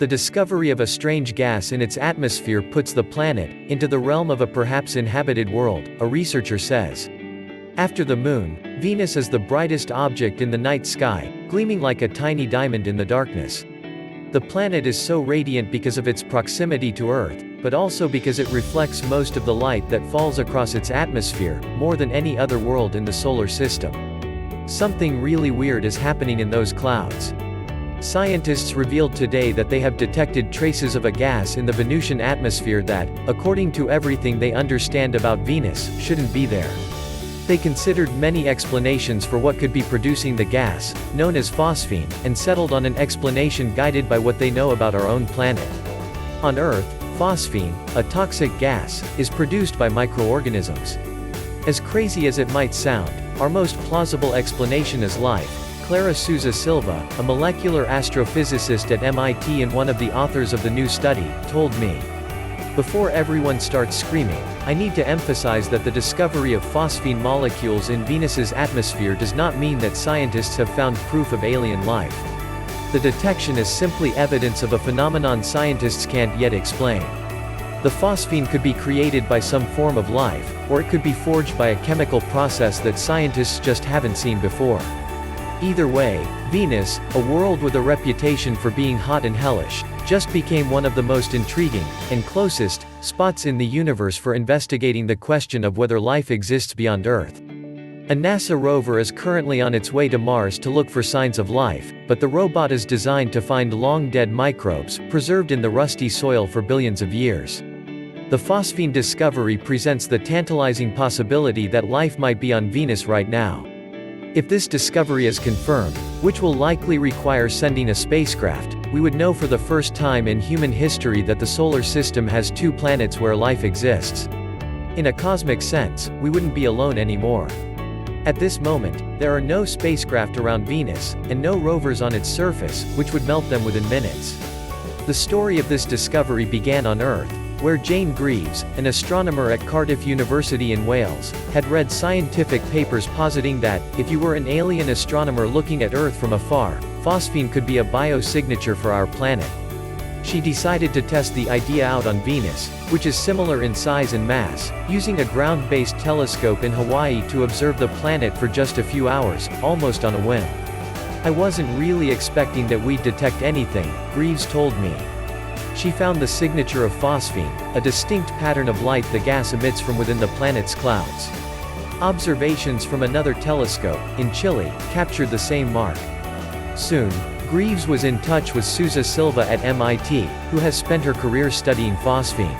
The discovery of a strange gas in its atmosphere puts the planet into the realm of a perhaps inhabited world, a researcher says. After the Moon, Venus is the brightest object in the night sky, gleaming like a tiny diamond in the darkness. The planet is so radiant because of its proximity to Earth, but also because it reflects most of the light that falls across its atmosphere, more than any other world in the solar system. Something really weird is happening in those clouds. Scientists revealed today that they have detected traces of a gas in the Venusian atmosphere that, according to everything they understand about Venus, shouldn't be there. They considered many explanations for what could be producing the gas, known as phosphine, and settled on an explanation guided by what they know about our own planet. On Earth, phosphine, a toxic gas, is produced by microorganisms. As crazy as it might sound, our most plausible explanation is life. Clara Souza Silva, a molecular astrophysicist at MIT and one of the authors of the new study, told me. Before everyone starts screaming, I need to emphasize that the discovery of phosphine molecules in Venus's atmosphere does not mean that scientists have found proof of alien life. The detection is simply evidence of a phenomenon scientists can't yet explain. The phosphine could be created by some form of life, or it could be forged by a chemical process that scientists just haven't seen before. Either way, Venus, a world with a reputation for being hot and hellish, just became one of the most intriguing, and closest, spots in the universe for investigating the question of whether life exists beyond Earth. A NASA rover is currently on its way to Mars to look for signs of life, but the robot is designed to find long-dead microbes, preserved in the rusty soil for billions of years. The phosphine discovery presents the tantalizing possibility that life might be on Venus right now. If this discovery is confirmed, which will likely require sending a spacecraft, we would know for the first time in human history that the solar system has two planets where life exists. In a cosmic sense, we wouldn't be alone anymore. At this moment, there are no spacecraft around Venus, and no rovers on its surface, which would melt them within minutes. The story of this discovery began on Earth, where Jane Greaves, an astronomer at Cardiff University in Wales, had read scientific papers positing that, if you were an alien astronomer looking at Earth from afar, phosphine could be a biosignature for our planet. She decided to test the idea out on Venus, which is similar in size and mass, using a ground-based telescope in Hawaii to observe the planet for just a few hours, almost on a whim. I wasn't really expecting that we'd detect anything, Greaves told me. She found the signature of phosphine, a distinct pattern of light the gas emits from within the planet's clouds. Observations from another telescope, in Chile, captured the same mark. Soon, Greaves was in touch with Souza Silva at MIT, who has spent her career studying phosphine.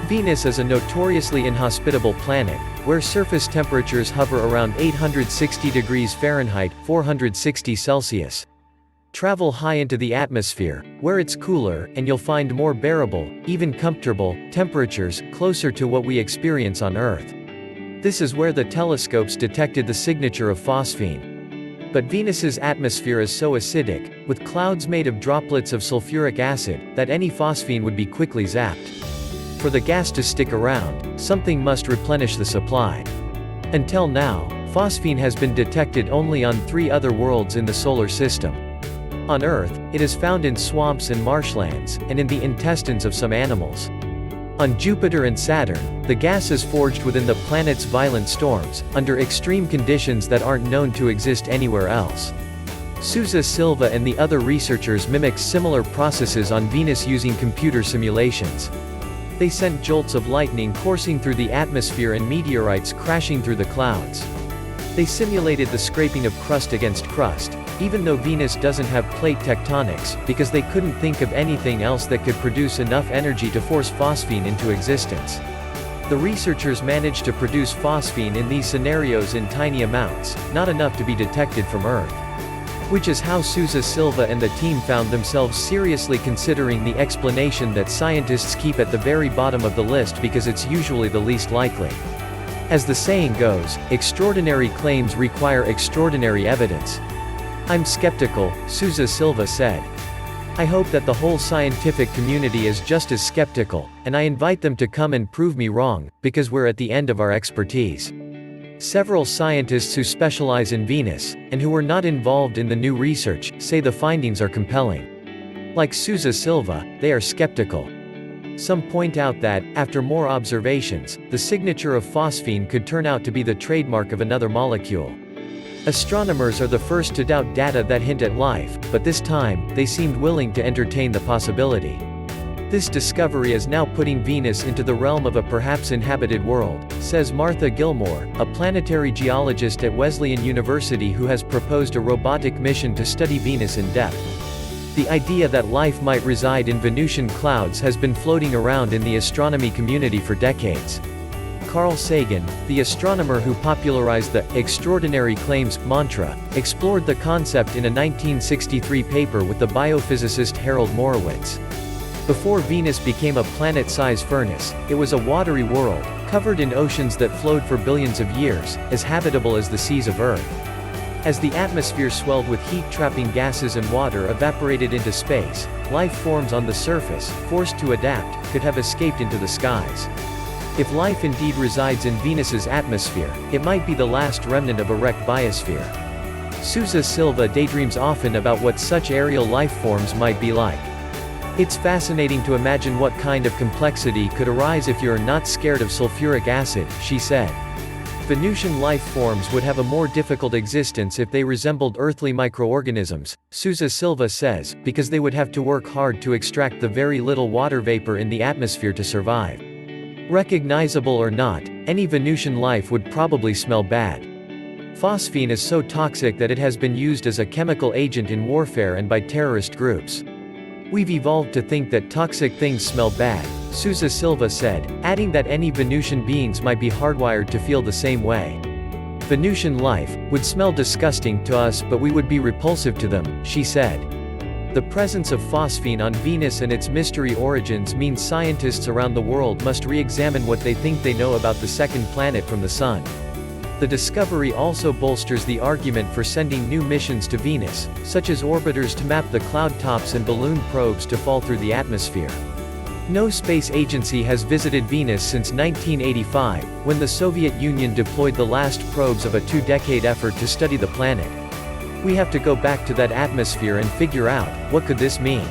Venus is a notoriously inhospitable planet, where surface temperatures hover around 860 degrees Fahrenheit, 460 Celsius. Travel high into the atmosphere, where it's cooler, and you'll find more bearable, even comfortable, temperatures, closer to what we experience on Earth. This is where the telescopes detected the signature of phosphine. But Venus's atmosphere is so acidic, with clouds made of droplets of sulfuric acid, that any phosphine would be quickly zapped. For the gas to stick around, something must replenish the supply. Until now, phosphine has been detected only on 3 other worlds in the solar system. On Earth, it is found in swamps and marshlands, and in the intestines of some animals. On Jupiter and Saturn, the gas is forged within the planet's violent storms, under extreme conditions that aren't known to exist anywhere else. Souza Silva and the other researchers mimicked similar processes on Venus using computer simulations. They sent jolts of lightning coursing through the atmosphere and meteorites crashing through the clouds. They simulated the scraping of crust against crust, even though Venus doesn't have plate tectonics, because they couldn't think of anything else that could produce enough energy to force phosphine into existence. The researchers managed to produce phosphine in these scenarios in tiny amounts, not enough to be detected from Earth. Which is how Souza Silva and the team found themselves seriously considering the explanation that scientists keep at the very bottom of the list because it's usually the least likely. As the saying goes, extraordinary claims require extraordinary evidence. I'm skeptical, Souza Silva said. I hope that the whole scientific community is just as skeptical, and I invite them to come and prove me wrong, because we're at the end of our expertise. Several scientists who specialize in Venus, and who were not involved in the new research, say the findings are compelling. Like Sousa Silva, they are skeptical. Some point out that, after more observations, the signature of phosphine could turn out to be the trademark of another molecule. Astronomers are the first to doubt data that hint at life, but this time, they seemed willing to entertain the possibility. This discovery is now putting Venus into the realm of a perhaps inhabited world, says Martha Gilmore, a planetary geologist at Wesleyan University who has proposed a robotic mission to study Venus in depth. The idea that life might reside in Venusian clouds has been floating around in the astronomy community for decades. Carl Sagan, the astronomer who popularized the "extraordinary claims" mantra, explored the concept in a 1963 paper with the biophysicist Harold Morowitz. Before Venus became a planet-sized furnace, it was a watery world, covered in oceans that flowed for billions of years, as habitable as the seas of Earth. As the atmosphere swelled with heat-trapping gases and water evaporated into space, life forms on the surface, forced to adapt, could have escaped into the skies. If life indeed resides in Venus's atmosphere, it might be the last remnant of a wrecked biosphere. Sousa Silva daydreams often about what such aerial life forms might be like. It's fascinating to imagine what kind of complexity could arise if you're not scared of sulfuric acid, she said. Venusian life forms would have a more difficult existence if they resembled earthly microorganisms, Sousa Silva says, because they would have to work hard to extract the very little water vapor in the atmosphere to survive. Recognizable or not, any Venusian life would probably smell bad. Phosphine is so toxic that it has been used as a chemical agent in warfare and by terrorist groups. We've evolved to think that toxic things smell bad, Sousa Silva said, adding that any Venusian beings might be hardwired to feel the same way. Venusian life would smell disgusting to us, but we would be repulsive to them, she said. The presence of phosphine on Venus and its mystery origins means scientists around the world must re-examine what they think they know about the second planet from the Sun. The discovery also bolsters the argument for sending new missions to Venus, such as orbiters to map the cloud tops and balloon probes to fall through the atmosphere. No space agency has visited Venus since 1985, when the Soviet Union deployed the last probes of a two-decade effort to study the planet. We have to go back to that atmosphere and figure out, what could this mean?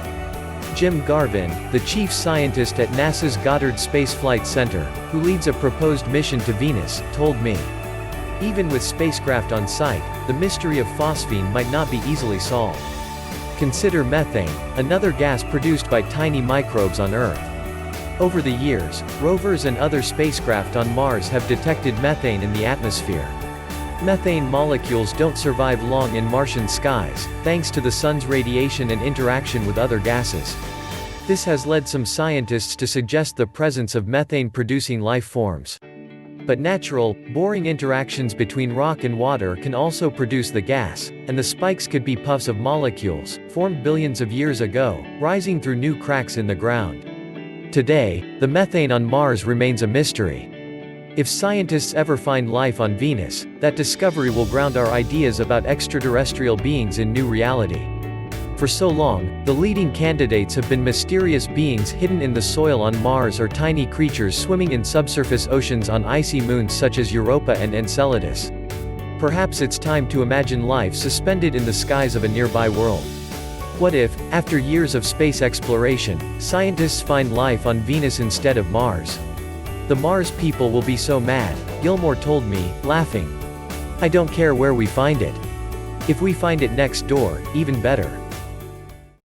Jim Garvin, the chief scientist at NASA's Goddard Space Flight Center, who leads a proposed mission to Venus, told me. Even with spacecraft on site, the mystery of phosphine might not be easily solved. Consider methane, another gas produced by tiny microbes on Earth. Over the years, rovers and other spacecraft on Mars have detected methane in the atmosphere. Methane molecules don't survive long in Martian skies, thanks to the sun's radiation and interaction with other gases. This has led some scientists to suggest the presence of methane-producing life forms. But natural, boring interactions between rock and water can also produce the gas, and the spikes could be puffs of molecules, formed billions of years ago, rising through new cracks in the ground. Today, the methane on Mars remains a mystery. If scientists ever find life on Venus, that discovery will ground our ideas about extraterrestrial beings in new reality. For so long, the leading candidates have been mysterious beings hidden in the soil on Mars or tiny creatures swimming in subsurface oceans on icy moons such as Europa and Enceladus. Perhaps it's time to imagine life suspended in the skies of a nearby world. What if, after years of space exploration, scientists find life on Venus instead of Mars? The Mars people will be so mad, Gilmore told me, laughing. I don't care where we find it. If we find it next door, even better.